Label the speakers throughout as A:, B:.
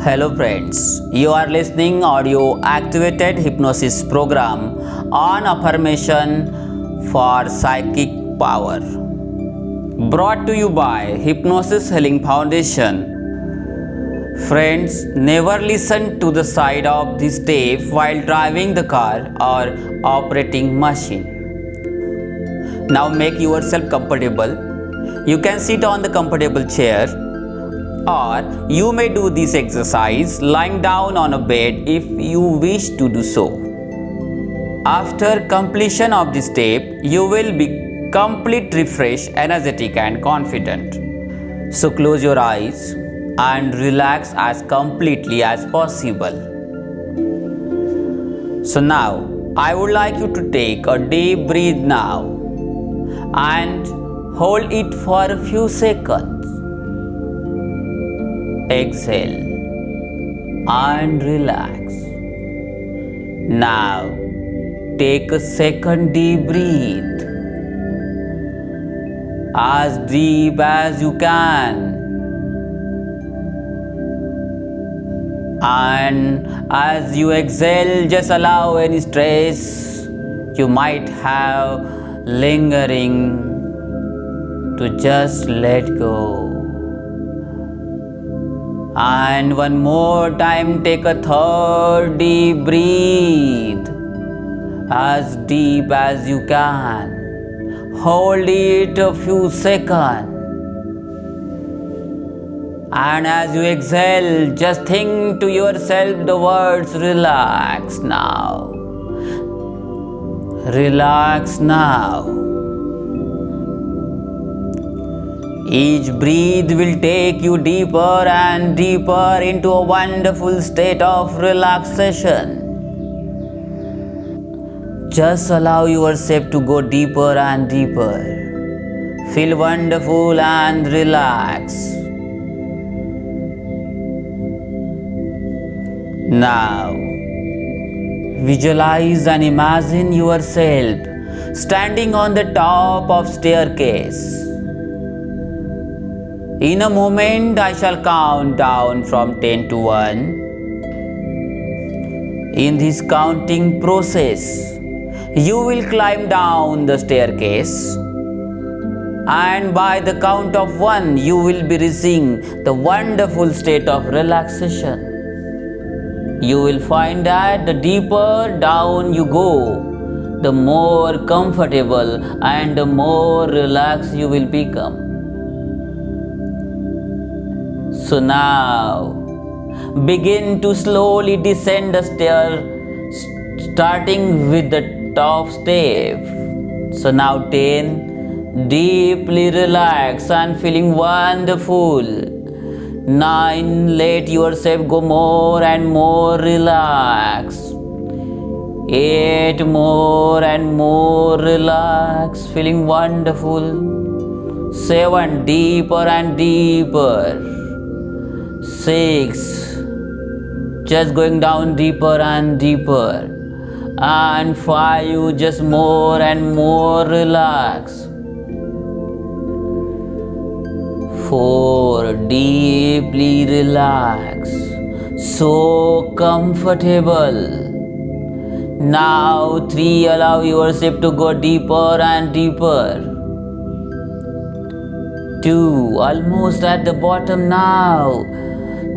A: Hello friends, you are listening audio activated hypnosis program on affirmation for psychic power. Brought to you by Hypnosis Healing Foundation. Friends, never listen to the side of this tape while driving the car or operating machine. Now make yourself comfortable. You can sit on the comfortable chair, or you may do this exercise lying down on a bed if you wish to do so. After completion of this step, you will be completely refreshed, energetic and confident. So close your eyes and relax as completely as possible. So now, I would like you to take a deep breath now and hold it for a few seconds. Exhale and relax. Now take a second deep breath, as deep as you can, and as you exhale, just allow any stress you might have lingering to just let go. And one more time, take a third deep breath, as deep as you can. Hold it a few seconds. And as you exhale, just think to yourself the words relax now. Relax now. Each breath will take you deeper and deeper into a wonderful state of relaxation. Just allow yourself to go deeper and deeper. Feel wonderful and relax. Now, visualize and imagine yourself standing on the top of staircase. In a moment, I shall count down from 10 to 1. In this counting process, you will climb down the staircase, and by the count of 1, you will be reaching the wonderful state of relaxation. You will find that the deeper down you go, the more comfortable and the more relaxed you will become. So now, begin to slowly descend the stair, starting with the top step. So now 10, deeply relax and feeling wonderful. 9, let yourself go more and more relaxed. 8, more and more relaxed, feeling wonderful. 7, deeper and deeper. 6, just going down deeper and deeper. And 5, just more and more relaxed. 4, deeply relaxed, so comfortable. Now 3, allow yourself to go deeper and deeper. 2, almost at the bottom now.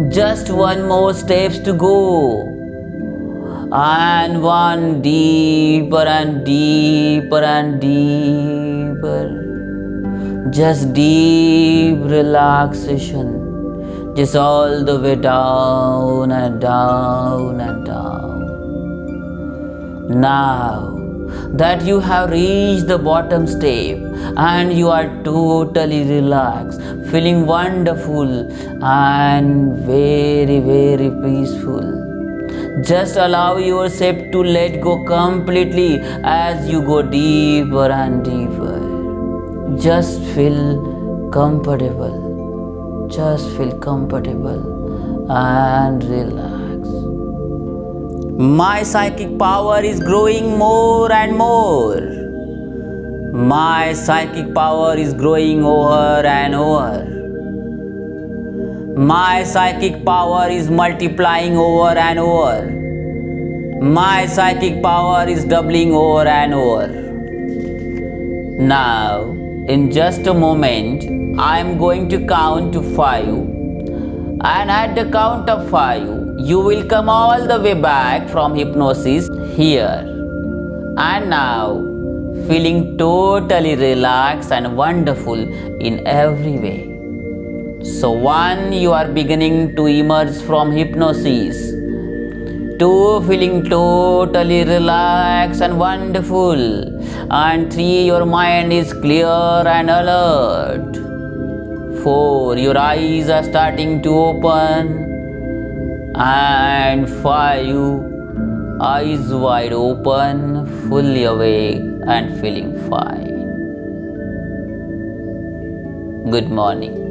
A: Just 1 more steps to go. And 1, deeper and deeper and deeper. Just deep relaxation. Just all the way down and down and down. Now that you have reached the bottom step and you are totally relaxed, feeling wonderful and very, very peaceful. Just allow yourself to let go completely as you go deeper and deeper. Just feel comfortable. Just feel comfortable and relax. My psychic power is growing more and more. My psychic power is growing over and over. My psychic power is multiplying over and over. My psychic power is doubling over and over. Now, in just a moment, I am going to count to 5. And at the count of 5, you will come all the way back from hypnosis here. And now, feeling totally relaxed and wonderful in every way. So 1, you are beginning to emerge from hypnosis. 2, feeling totally relaxed and wonderful. And 3, your mind is clear and alert. 4, your eyes are starting to open. And 5, eyes wide open, fully awake and feeling fine. Good morning.